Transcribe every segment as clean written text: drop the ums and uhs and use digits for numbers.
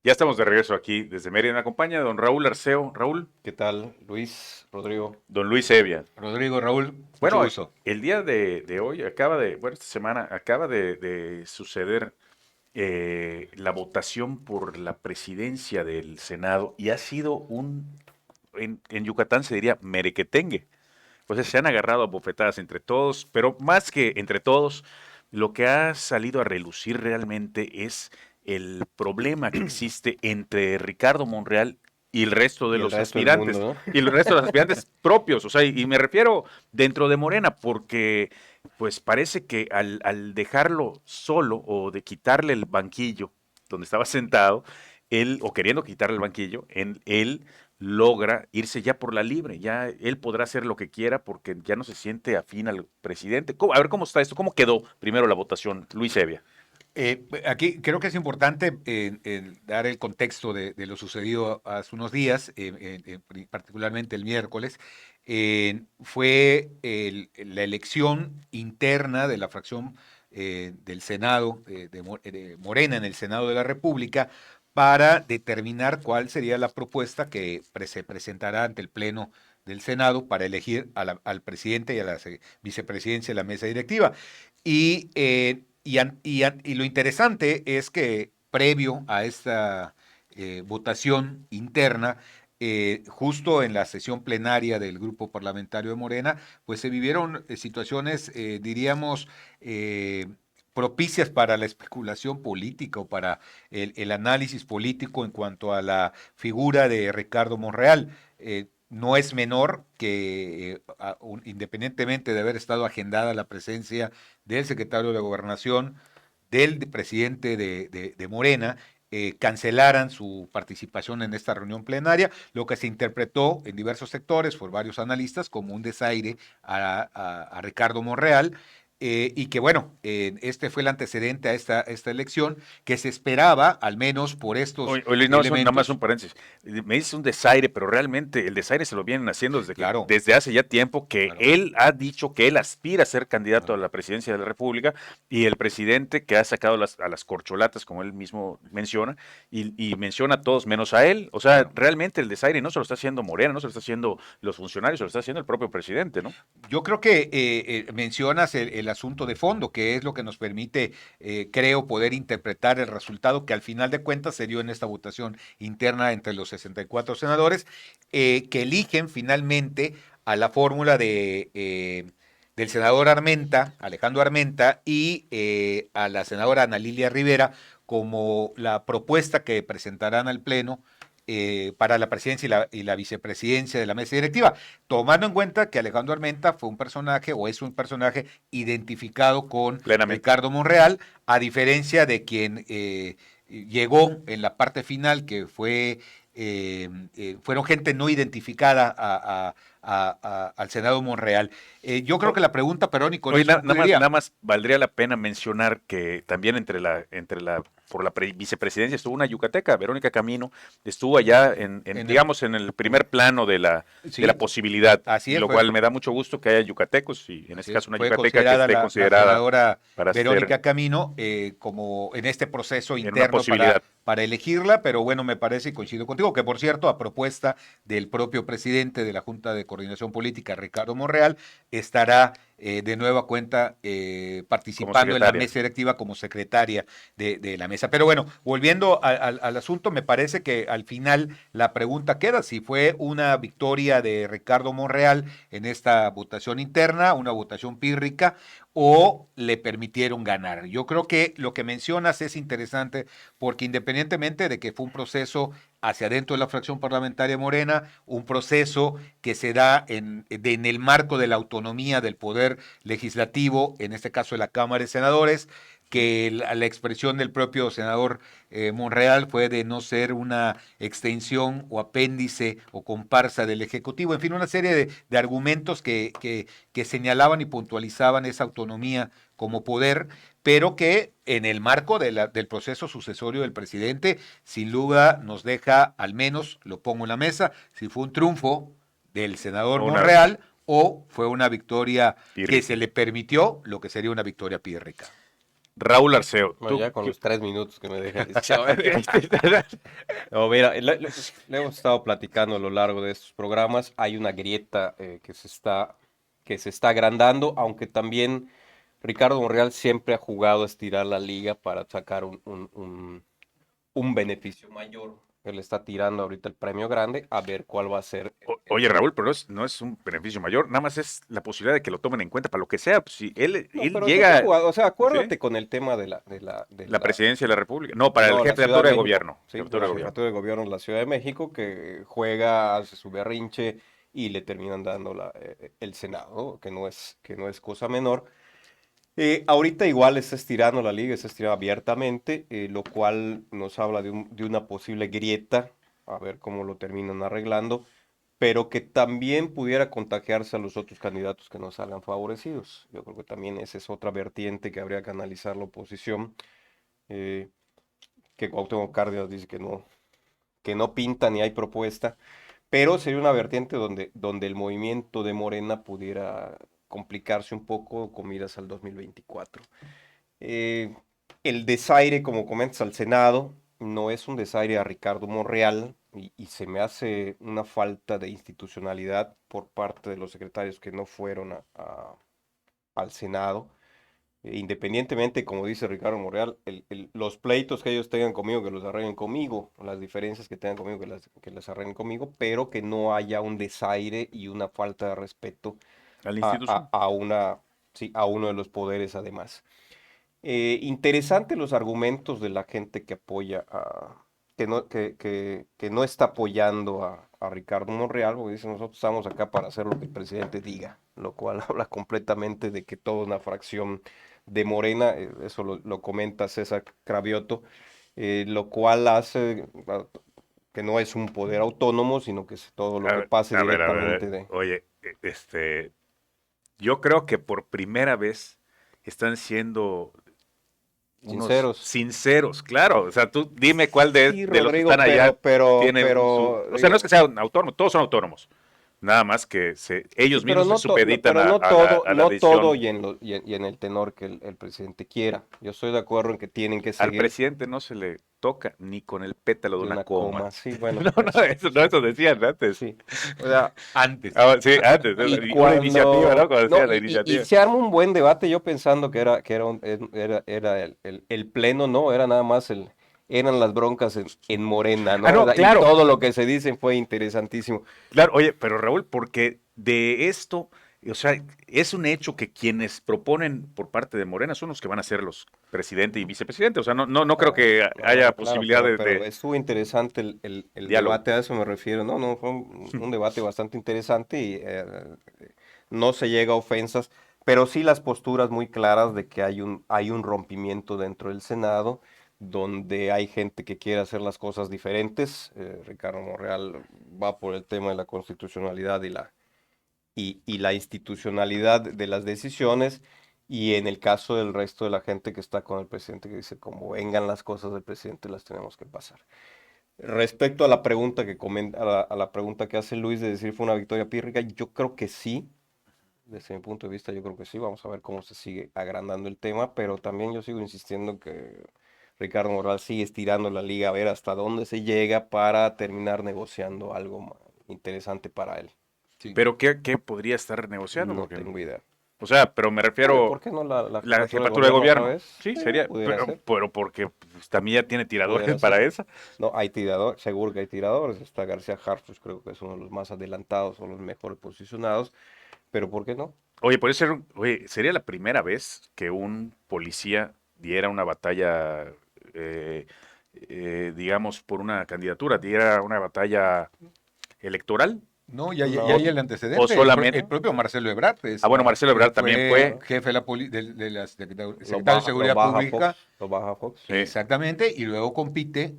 Ya estamos de regreso aquí desde Mérida. Me acompaña don Raúl Arceo. Raúl, ¿Qué tal, Luis, Rodrigo? don Luis Evia. Rodrigo, Raúl, mucho Bueno, gusto. el día de hoy esta semana acaba de suceder la votación por la presidencia del Senado y ha sido en Yucatán se diría merequetengue. Pues se han agarrado a bofetadas entre todos, pero más que entre todos, lo que ha salido a relucir realmente es el problema que existe entre Ricardo Monreal y el resto de Y el los resto del mundo, aspirantes, ¿no? y el resto de los aspirantes propios, o sea, y me refiero dentro de Morena, porque pues parece que al dejarlo solo o de quitarle el banquillo donde estaba sentado, él, o queriendo quitarle el banquillo, él logra irse ya por la libre, ya él podrá hacer lo que quiera porque ya no se siente afín al presidente. A ver cómo está esto, cómo quedó primero la votación, Luis Evia. Aquí creo que es importante dar el contexto de lo sucedido hace unos días, particularmente el miércoles. Fue la elección interna de la fracción del Senado, de Morena en el Senado de la República, para determinar cuál sería la propuesta que se presentará ante el Pleno del Senado para elegir al presidente y a la vicepresidencia de la mesa directiva. Y lo interesante es que previo a esta votación interna, justo en la sesión plenaria del grupo parlamentario de Morena, pues se vivieron situaciones, diríamos, propicias para la especulación política o para el análisis político en cuanto a la figura de Ricardo Monreal. No es menor que, independientemente de haber estado agendada la presencia del secretario de Gobernación, del presidente de Morena, cancelaran su participación en esta reunión plenaria, lo que se interpretó en diversos sectores por varios analistas como un desaire a Ricardo Monreal. Y que bueno, este fue el antecedente a esta elección, que se esperaba, al menos por estos Oye, Luis, no, nada más un elementos. paréntesis. Me dices un desaire, pero realmente el desaire se lo vienen haciendo Claro, desde hace ya tiempo que claro, él ha dicho que él aspira a ser candidato a claro, la presidencia de la República y el presidente que ha sacado a las corcholatas, como él mismo menciona, y menciona a todos menos a él. O sea, claro. realmente el desaire no se lo está haciendo Morena, no se lo está haciendo los funcionarios, se lo está haciendo el propio presidente, ¿no? Yo creo que mencionas el asunto de fondo, que es lo que nos permite, creo, poder interpretar el resultado que al final de cuentas se dio en esta votación interna entre los 64 senadores, que eligen finalmente a la fórmula del senador Armenta, Alejandro Armenta, y a la senadora Ana Lilia Rivera como la propuesta que presentarán al Pleno para la presidencia y la vicepresidencia de la mesa directiva, tomando en cuenta que Alejandro Armenta fue un personaje o es un personaje identificado con Plenamente. Ricardo Monreal, a diferencia de quien llegó en la parte final, que fueron gente no identificada al Senado Monreal. Yo creo que la pregunta, Perón, y con Oye, eso nada concluiría. más valdría la pena mencionar que también por la vicepresidencia estuvo una yucateca, Verónica Camino, estuvo allá En el, digamos, en el primer plano de la sí, posibilidad, así y es, lo cual me da mucho gusto que haya yucatecos, y en este así es, caso una fue yucateca que considerada esté la considerada senadora para ser Verónica Camino como en este proceso en una interno posibilidad. para elegirla, pero bueno, me parece y coincido contigo, que por cierto, a propuesta del propio presidente de la Junta de Coordinación Política, Ricardo Monreal, estará de nueva cuenta Como participando en la secretaria. mesa directiva como secretaria de la mesa. Pero bueno, volviendo al asunto, me parece que al final la pregunta queda si fue una victoria de Ricardo Monreal en esta votación interna, una votación pírrica, o le permitieron ganar. Yo creo que lo que mencionas es interesante porque independientemente de que fue un proceso hacia adentro de la fracción parlamentaria morena, un proceso que se da en el marco de la autonomía del poder legislativo, en este caso de la Cámara de Senadores, que la expresión del propio senador Monreal fue de no ser una extensión o apéndice o comparsa del Ejecutivo, en fin, una serie de argumentos que señalaban y puntualizaban esa autonomía como poder, pero que en el marco del proceso sucesorio del presidente, sin duda nos deja, al menos lo pongo en la mesa, si fue un triunfo del senador O una Monreal o fue una victoria que se pírrica. le permitió lo que sería una victoria pírrica. Raúl Arceo, Bueno, tú, ya con los 3 minutos que me dejan. No, mira, le hemos estado platicando a lo largo de estos programas. Hay una grieta que se está agrandando, aunque también Ricardo Monreal siempre ha jugado a estirar la liga para sacar un beneficio mayor. Él está tirando ahorita el premio grande a ver cuál va a ser el oye, premio. Raúl, pero no es un beneficio mayor, nada más es la posibilidad de que lo tomen en cuenta para lo que sea. Pues, si No, él pero siempre ha llega, jugado, o sea, ¿sí? acuérdate con el tema La presidencia de la República. No, para el no, la jefe de Ciudad de jefatura de México, gobierno. sí, Jefatura la de gobierno. jefatura de gobierno de la Ciudad de México que juega, hace su berrinche y le terminan dando el Senado, que no es cosa menor. Ahorita igual está estirando la liga, está estirando abiertamente, lo cual nos habla de una posible grieta, a ver cómo lo terminan arreglando, pero que también pudiera contagiarse a los otros candidatos que no salgan favorecidos. Yo creo que también esa es otra vertiente que habría que analizar la oposición, eh, que Cuauhtémoc Cárdenas dice que no pinta ni hay propuesta, pero sería una vertiente donde el movimiento de Morena pudiera complicarse un poco con miras al 2024. Eh, el desaire, como comentas, al Senado, no es un desaire a Ricardo Monreal y se me hace una falta de institucionalidad por parte de los secretarios que no fueron al Senado. Independientemente, como dice Ricardo Monreal, los pleitos que ellos tengan conmigo, que los arreglen conmigo, las diferencias que tengan conmigo, que las arreglen conmigo, pero que no haya un desaire y una falta de respeto A la institución. sí, a uno de los poderes además. Interesante los argumentos de la gente que apoya que no está apoyando a Ricardo Monreal, porque dice nosotros estamos acá para hacer lo que el presidente diga, lo cual habla completamente de que toda una fracción de Morena, eso lo comenta César Cravioto, lo cual hace que no es un poder autónomo, sino que es todo lo que pase A directamente ver. de... Oye, yo creo que por primera vez están siendo unos Sinceros. sinceros, claro. O sea, tú dime cuál Sí, de los que Rodrigo, están allá tiene o sea, no es digo, que sean autónomos, todos son autónomos. Nada más que sí, ellos mismos se supeditan pero no todo, a la no todo decisión. y en el tenor que el presidente quiera. Yo estoy de acuerdo en que tienen que Al seguir presidente no se le toca ni con el pétalo de de una una coma. coma. Sí, bueno, Eso decían antes. sí. O sea, Antes. Sí, antes, y una iniciativa, ¿no? cuando, Cuando no, decían la y iniciativa. se arma un buen debate, yo pensando que era el pleno, no, era nada más eran las broncas en Morena, ¿no? O No, sea, y claro, todo lo que se dice fue interesantísimo. claro, oye, pero Raúl, porque de esto, o sea, es un hecho que quienes proponen por parte de Morena son los que van a ser los presidente y vicepresidente. O sea, no creo que haya No, claro, posibilidad pero de estuvo interesante el diálogo. debate, a eso me refiero. No, no, fue un debate bastante interesante y no se llega a ofensas, pero sí las posturas muy claras de que hay un rompimiento dentro del Senado, donde hay gente que quiere hacer las cosas diferentes. Ricardo Monreal va por el tema de la constitucionalidad y la institucionalidad de las decisiones. Y en el caso del resto de la gente que está con el presidente, que dice, como vengan las cosas del presidente, las tenemos que pasar. Respecto a la pregunta que comenta, a la pregunta que hace Luis de decir fue una victoria pírrica, yo creo que sí. Desde mi punto de vista, yo creo que sí. Vamos a ver cómo se sigue agrandando el tema, pero también yo sigo insistiendo que Ricardo Morales sigue estirando la liga a ver hasta dónde se llega para terminar negociando algo interesante para él. Sí. Pero ¿qué podría estar negociando? No Porque, tengo idea. o sea, pero me Oye, refiero ¿por qué no la la jefatura de jefatura de gobierno otra gobierno. vez? Sí, Sí, sería, pudiera ser, pero porque pues, también ya tiene tiradores pudiera ser. para esa. No, hay tiradores, seguro que hay tiradores. Está García Harfuch, creo que es uno de los más adelantados o los mejores posicionados, pero ¿por qué no? Oye, oye, sería la primera vez que un policía diera una batalla, eh, digamos, por una candidatura, diera una batalla electoral. No, ya No, hay el O antecedente. solamente. El propio Marcelo Ebrard Bueno, Marcelo Ebrard también fue fue. jefe de la Secretaría lo de baja, Seguridad Pública, Lo baja Fox. exactamente, y luego compite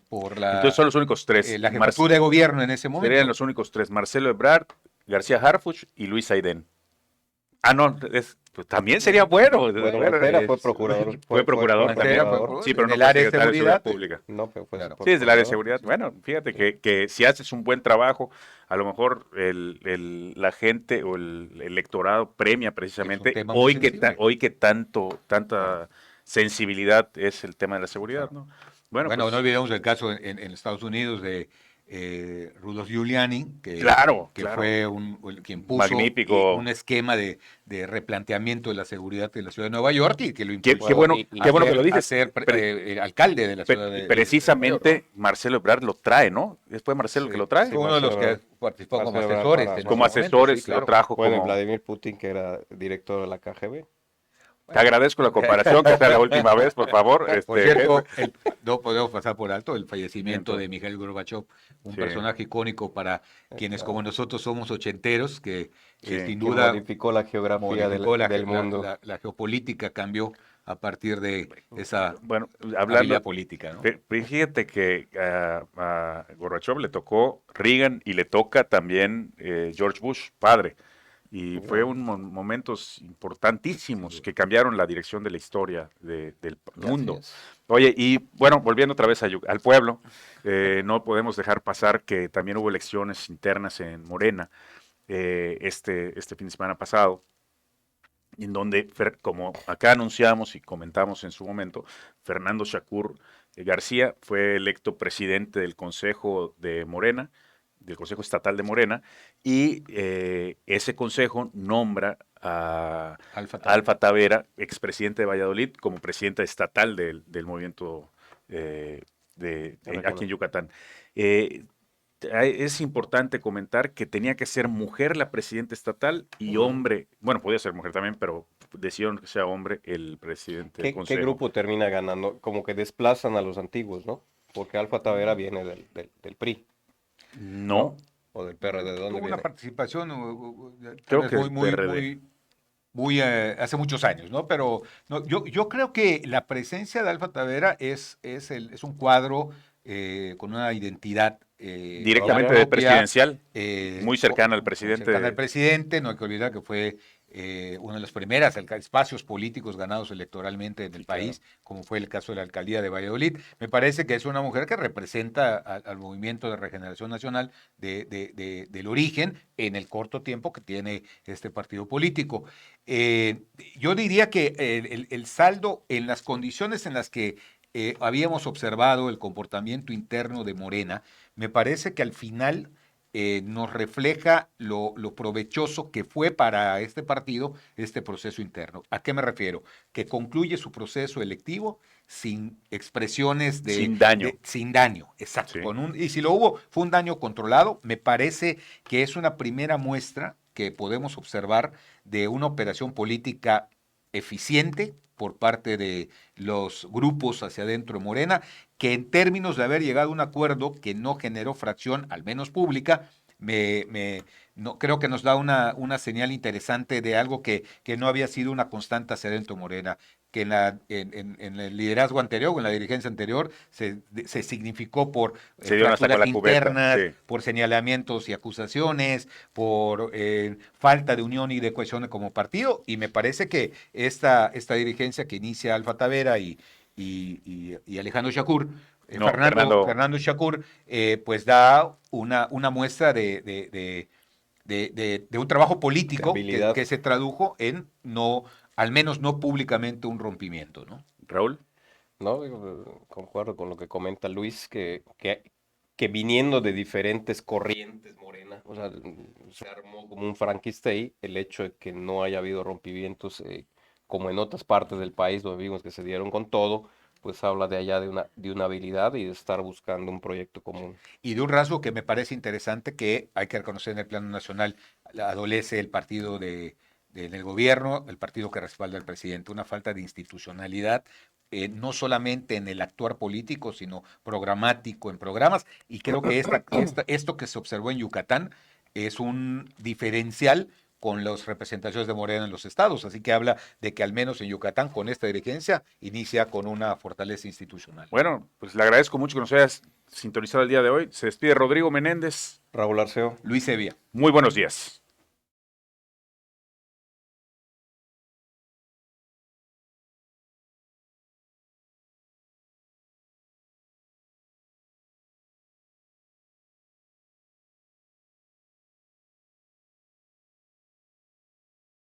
por Entonces son los únicos tres. la jefatura de gobierno en ese Serían momento. los únicos tres. Marcelo Ebrard, García Harfuch y Luis Aidén. Ah, no, pues también sería bueno. Bueno, Bueno, Mancera fue procurador. fue procurador Mancera también. fue Sí, pero en no el fue área de secretario de Seguridad seguridad. Pública. No, pero fue Claro. Sí, es del área de procurador. seguridad. Bueno, fíjate que si haces un buen trabajo, a lo mejor la gente o el electorado premia Es un precisamente tema muy sensible. hoy que tanta sensibilidad es el tema de la seguridad, ¿no? Bueno, Bueno, pues, no olvidemos el caso en Estados Unidos de Rudolph Giuliani, claro, que claro, fue quien puso un magnífico. esquema de replanteamiento de la seguridad en la ciudad de Nueva York y que lo Qué impulsó Bueno, qué bueno que lo a dices. ser alcalde de la ciudad de Nueva York, ¿no? Precisamente Marcelo Ebrard lo trae, ¿no? Fue Marcelo el que Sí, lo trae. sí, fue uno de los Marcelo que Ebrard. participó como Marcelo Ebrard asesores en Como ese momento, sí, asesores lo claro. trajo Bueno, y como... Vladimir Putin, que era director de la KGB. Te agradezco la comparación, que sea la última vez, por favor. Por cierto, no podemos pasar por alto el fallecimiento de Mikhail Gorbachev, un Sí, personaje icónico para quienes como nosotros somos ochenteros, que sí. sin Que duda modificó la geografía modificó del mundo. la geopolítica, cambió a partir de esa Bueno, habilidad hablando, política, ¿no? fíjate que a Gorbachev le tocó Reagan y le toca también George Bush, padre. Y fue Igual. un momentos importantísimos que cambiaron la dirección de la historia del Así mundo. es. Oye, y bueno, volviendo otra vez al pueblo, no podemos dejar pasar que también hubo elecciones internas en Morena este fin de semana pasado, en donde, como acá anunciamos y comentamos en su momento, Fernando Shakur García fue electo presidente del Consejo de Morena, del Consejo Estatal de Morena, y ese consejo nombra a Alfa Tauri. Alfa Tavera, expresidente de Valladolid, como presidente estatal del movimiento aquí en Yucatán. Eh, es importante comentar que tenía que ser mujer la presidenta estatal y hombre, bueno, podía ser mujer también, pero decidieron que sea hombre el presidente del ¿Qué consejo. grupo termina ganando? Como que desplazan a los antiguos, ¿no? Porque Alfa Tavera viene del PRI, ¿no? No, O del PRD, ¿de dónde Tuvo una viene? participación tal creo vez que el PRD. muy hace muchos años, ¿no? Pero no, yo creo que la presencia de Alfa Tavera es un cuadro con una identidad Directamente del propia, presidencial, muy cercana al muy cercana al presidente. presidente. No hay que olvidar que fue una de las primeras espacios políticos ganados electoralmente en el Sí, claro. país, como fue el caso de la alcaldía de Valladolid. Me parece que es una mujer que representa al movimiento de regeneración nacional del origen en el corto tiempo que tiene este partido político. Yo diría que el saldo en las condiciones en las que habíamos observado el comportamiento interno de Morena, me parece que al final nos refleja lo provechoso que fue para este partido este proceso interno. ¿A qué me refiero? Que concluye su proceso electivo sin expresiones Sin daño. sin daño, exacto. Sí. Y si lo hubo, fue un daño controlado. Me parece que es una primera muestra que podemos observar de una operación política eficiente por parte de los grupos hacia adentro de Morena, que en términos de haber llegado a un acuerdo que no generó fracción, al menos pública, no, creo que nos da una señal interesante de algo que no había sido una constante hacia adentro de Morena, que en el liderazgo anterior o en la dirigencia anterior se significó por Se dieron hasta con fracturas la cubeta. internas, Sí. por señalamientos y acusaciones, por falta de unión y de cohesión como partido, y me parece que esta dirigencia que inicia Alfa Tavera y Alejandro Shakur, No, Fernando. Fernando Shakur, pues da una muestra de un trabajo político habilidad. que se tradujo en no, al menos no públicamente, un rompimiento, ¿no? Raúl. No, concuerdo con lo que comenta Luis, que viniendo de diferentes corrientes Morena, o sea, se armó como un Frankenstein el hecho de que no haya habido rompimientos como en otras partes del país donde vimos que se dieron con todo, pues habla de allá de una habilidad y de estar buscando un proyecto común. Y de un rasgo que me parece interesante que hay que reconocer en el plano nacional, adolece el partido en el gobierno, el partido que respalda al presidente, una falta de institucionalidad, no solamente en el actuar político, sino programático, en programas, y creo que esto que se observó en Yucatán es un diferencial con las representaciones de Morena en los estados, así que habla de que al menos en Yucatán, con esta dirigencia, inicia con una fortaleza institucional. Bueno, pues le agradezco mucho que nos hayas sintonizado el día de hoy. Se despide Rodrigo Menéndez. Raúl Arceo. Luis Evia. Muy buenos días.